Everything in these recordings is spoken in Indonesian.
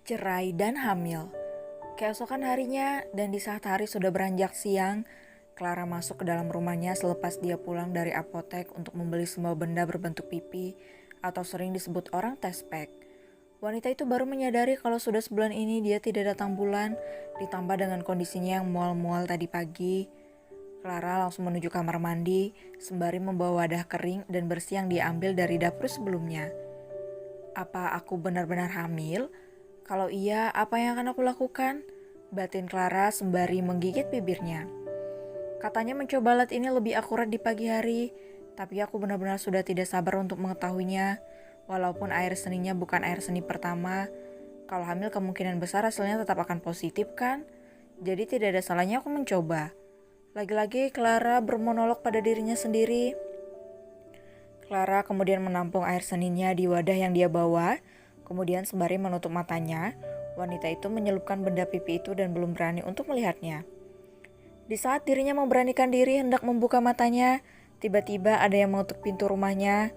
Cerai dan hamil. Keesokan harinya dan di saat hari sudah beranjak siang, Clara masuk ke dalam rumahnya selepas dia pulang dari apotek untuk membeli semua benda berbentuk pipi atau sering disebut orang tespek. Wanita itu baru menyadari kalau sudah sebulan ini dia tidak datang bulan, ditambah dengan kondisinya yang mual-mual tadi pagi. Clara langsung menuju kamar mandi, sembari membawa wadah kering dan bersih yang diambil dari dapur sebelumnya. Apa aku benar-benar hamil? Kalau iya, apa yang akan aku lakukan? Batin Clara sembari menggigit bibirnya. Katanya mencoba alat ini lebih akurat di pagi hari, tapi aku benar-benar sudah tidak sabar untuk mengetahuinya. Walaupun air seninya bukan air seni pertama, kalau hamil kemungkinan besar hasilnya tetap akan positif kan? Jadi tidak ada salahnya aku mencoba. Lagi-lagi Clara bermonolog pada dirinya sendiri. Clara kemudian menampung air seninya di wadah yang dia bawa. Kemudian sembari menutup matanya, wanita itu menyelupkan benda pipi itu dan belum berani untuk melihatnya. Di saat dirinya memberanikan diri hendak membuka matanya, tiba-tiba ada yang mengetuk pintu rumahnya.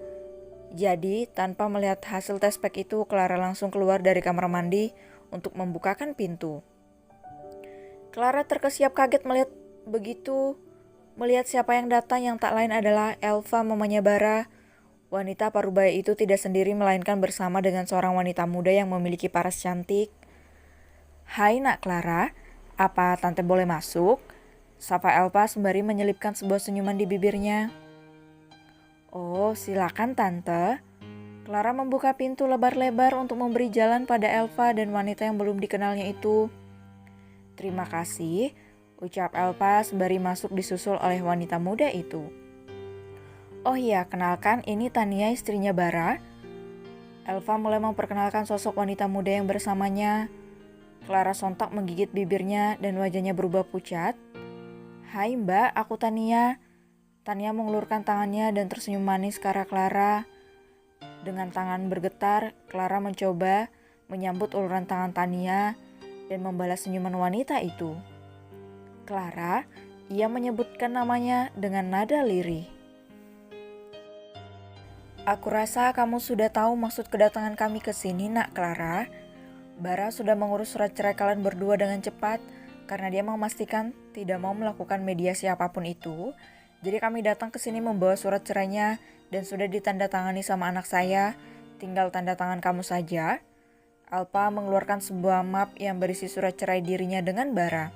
Jadi, tanpa melihat hasil tes pack itu, Clara langsung keluar dari kamar mandi untuk membukakan pintu. Clara terkesiap kaget melihat siapa yang datang yang tak lain adalah Elva, mamanya Bara. Wanita parubaya itu tidak sendiri melainkan bersama dengan seorang wanita muda yang memiliki paras cantik. "Hai Nak Clara, apa Tante boleh masuk?" sapa Elva sembari menyelipkan sebuah senyuman di bibirnya. "Oh, silakan Tante." Clara membuka pintu lebar-lebar untuk memberi jalan pada Elva dan wanita yang belum dikenalnya itu. "Terima kasih," ucap Elva sembari masuk disusul oleh wanita muda itu. "Oh iya, kenalkan ini Tania, istrinya Bara." Elva mulai memperkenalkan sosok wanita muda yang bersamanya. Clara sontak menggigit bibirnya dan wajahnya berubah pucat. "Hai Mbak, aku Tania." Tania mengulurkan tangannya dan tersenyum manis ke arah Clara. Dengan tangan bergetar, Clara mencoba menyambut uluran tangan Tania dan membalas senyuman wanita itu. "Clara," ia menyebutkan namanya dengan nada lirih. "Aku rasa kamu sudah tahu maksud kedatangan kami ke sini, Nak Clara. Bara sudah mengurus surat cerai kalian berdua dengan cepat karena dia memastikan tidak mau melakukan mediasi apapun itu. Jadi kami datang ke sini membawa surat cerainya dan sudah ditandatangani sama anak saya. Tinggal tanda tangan kamu saja." Alpa mengeluarkan sebuah map yang berisi surat cerai dirinya dengan Bara.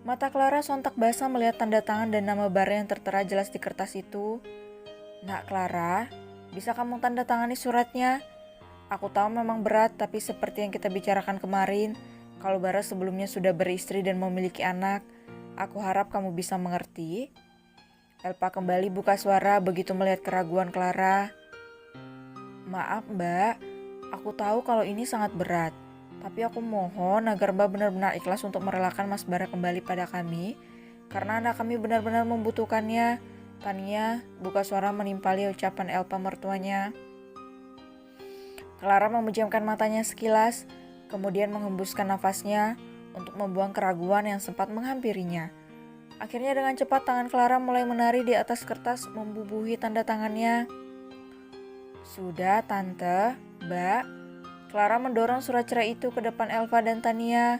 Mata Clara sontak basah melihat tanda tangan dan nama Bara yang tertera jelas di kertas itu. "Nak Clara, bisa kamu tanda tangani suratnya? Aku tahu memang berat, tapi seperti yang kita bicarakan kemarin, kalau Bara sebelumnya sudah beristri dan memiliki anak, aku harap kamu bisa mengerti." Elpa kembali buka suara begitu melihat keraguan Clara. "Maaf Mbak, aku tahu kalau ini sangat berat, tapi aku mohon agar Mbak benar-benar ikhlas untuk merelakan Mas Bara kembali pada kami, karena anak kami benar-benar membutuhkannya." Tania buka suara menimpali ucapan Elpa mertuanya. Clara memejamkan matanya sekilas, kemudian menghembuskan nafasnya untuk membuang keraguan yang sempat menghampirinya. Akhirnya dengan cepat tangan Clara mulai menari di atas kertas membubuhi tanda tangannya. "Sudah Tante, Mbak." Clara mendorong surat cerai itu ke depan Elva dan Tania.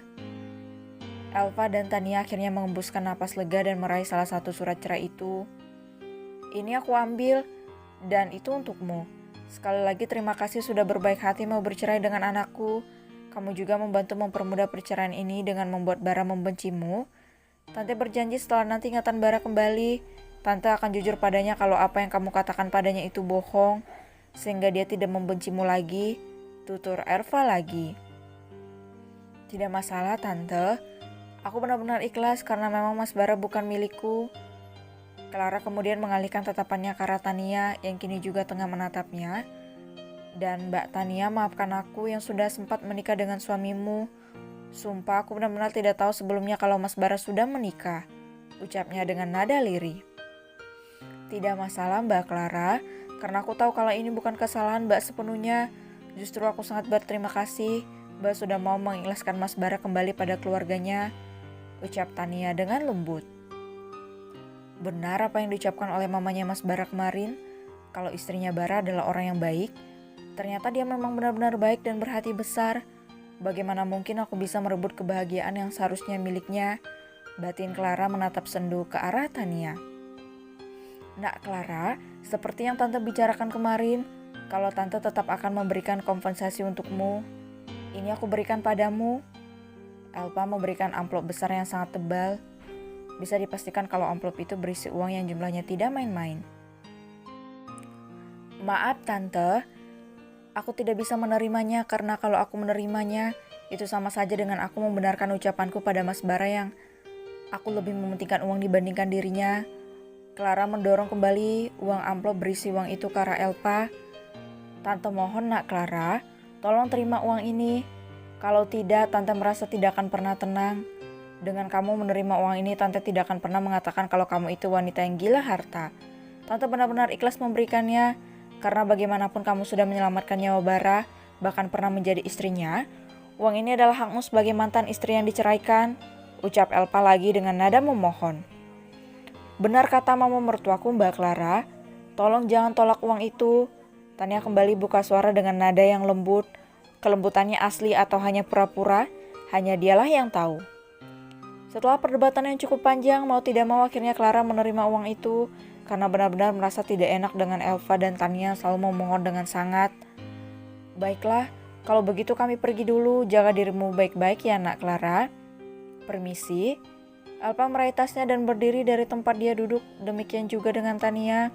Elva dan Tania akhirnya mengembuskan napas lega dan meraih salah satu surat cerai itu. "Ini aku ambil, dan itu untukmu. Sekali lagi terima kasih sudah berbaik hati mau bercerai dengan anakku. Kamu juga membantu mempermudah perceraian ini dengan membuat Bara membencimu. Tante berjanji setelah nanti ingatan Bara kembali, Tante akan jujur padanya kalau apa yang kamu katakan padanya itu bohong, sehingga dia tidak membencimu lagi," tutur Elva lagi. "Tidak masalah Tante, aku benar-benar ikhlas karena memang Mas Bara bukan milikku." Clara kemudian mengalihkan tatapannya ke arah Tania yang kini juga tengah menatapnya. "Dan Mbak Tania, maafkan aku yang sudah sempat menikah dengan suamimu. Sumpah aku benar-benar tidak tahu sebelumnya kalau Mas Bara sudah menikah," ucapnya dengan nada lirih. "Tidak masalah Mbak Clara, karena aku tahu kalau ini bukan kesalahan Mbak sepenuhnya. Justru aku sangat berterima kasih Mbak sudah mau mengikhlaskan Mas Bara kembali pada keluarganya, ucap Tania dengan lembut. Benar apa yang diucapkan oleh mamanya Mas Bara kemarin, kalau istrinya Bara adalah orang yang baik. Ternyata dia memang benar-benar baik dan berhati besar. Bagaimana mungkin aku bisa merebut kebahagiaan yang seharusnya miliknya? Batin Clara menatap sendu ke arah Tania. Nak Clara, seperti yang Tante bicarakan kemarin, kalau Tante tetap akan memberikan kompensasi untukmu, ini aku berikan padamu. Elpa memberikan amplop besar yang sangat tebal. Bisa dipastikan kalau amplop itu berisi uang yang jumlahnya tidak main-main. Maaf Tante, aku tidak bisa menerimanya karena kalau aku menerimanya, itu sama saja dengan aku membenarkan ucapanku pada Mas Bara yang aku lebih mementingkan uang dibandingkan dirinya. Clara mendorong kembali uang amplop berisi uang itu ke arah Elpa. Tante mohon nak Clara, tolong terima uang ini. Kalau tidak, Tante merasa tidak akan pernah tenang. Dengan kamu menerima uang ini, Tante tidak akan pernah mengatakan kalau kamu itu wanita yang gila harta. Tante benar-benar ikhlas memberikannya, karena bagaimanapun kamu sudah menyelamatkan nyawa Bara, bahkan pernah menjadi istrinya. Uang ini adalah hakmu sebagai mantan istri yang diceraikan, ucap Elpa lagi dengan nada memohon. Benar kata mama mertuaku Mbak Clara, tolong jangan tolak uang itu. Tania kembali buka suara dengan nada yang lembut. Kelembutannya asli atau hanya pura-pura, hanya dialah yang tahu. Setelah perdebatan yang cukup panjang, mau tidak mau akhirnya Clara menerima uang itu karena benar-benar merasa tidak enak dengan Elva dan Tania selalu memohon dengan sangat. Baiklah, kalau begitu kami pergi dulu, jaga dirimu baik-baik ya nak Clara. Permisi. Elva meraih tasnya dan berdiri dari tempat dia duduk, demikian juga dengan Tania.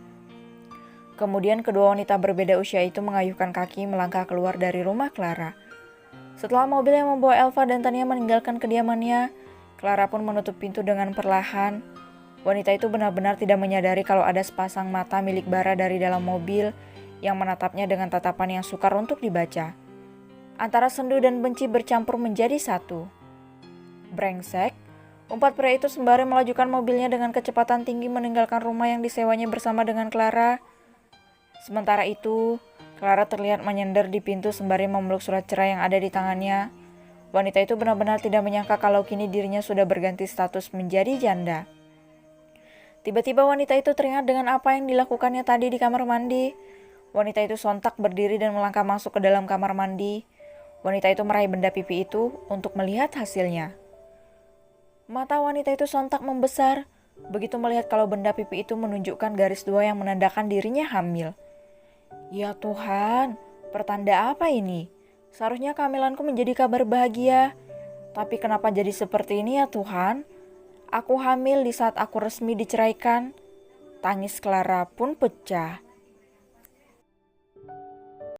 Kemudian kedua wanita berbeda usia itu mengayuhkan kaki melangkah keluar dari rumah Clara. Setelah mobil yang membawa Elva dan Tania meninggalkan kediamannya, Clara pun menutup pintu dengan perlahan. Wanita itu benar-benar tidak menyadari kalau ada sepasang mata milik Bara dari dalam mobil yang menatapnya dengan tatapan yang sukar untuk dibaca. Antara sendu dan benci bercampur menjadi satu. Brengsek, umpat pria itu sembari melajukan mobilnya dengan kecepatan tinggi meninggalkan rumah yang disewanya bersama dengan Clara. Sementara itu, Clara terlihat menyender di pintu sembari memeluk surat cerai yang ada di tangannya. Wanita itu benar-benar tidak menyangka kalau kini dirinya sudah berganti status menjadi janda. Tiba-tiba wanita itu teringat dengan apa yang dilakukannya tadi di kamar mandi. Wanita itu sontak berdiri dan melangkah masuk ke dalam kamar mandi. Wanita itu meraih benda pipi itu untuk melihat hasilnya. Mata wanita itu sontak membesar, begitu melihat kalau benda pipi itu menunjukkan garis 2 yang menandakan dirinya hamil. Ya Tuhan, pertanda apa ini? Seharusnya kehamilanku menjadi kabar bahagia. Tapi kenapa jadi seperti ini ya Tuhan? Aku hamil di saat aku resmi diceraikan. Tangis Clara pun pecah.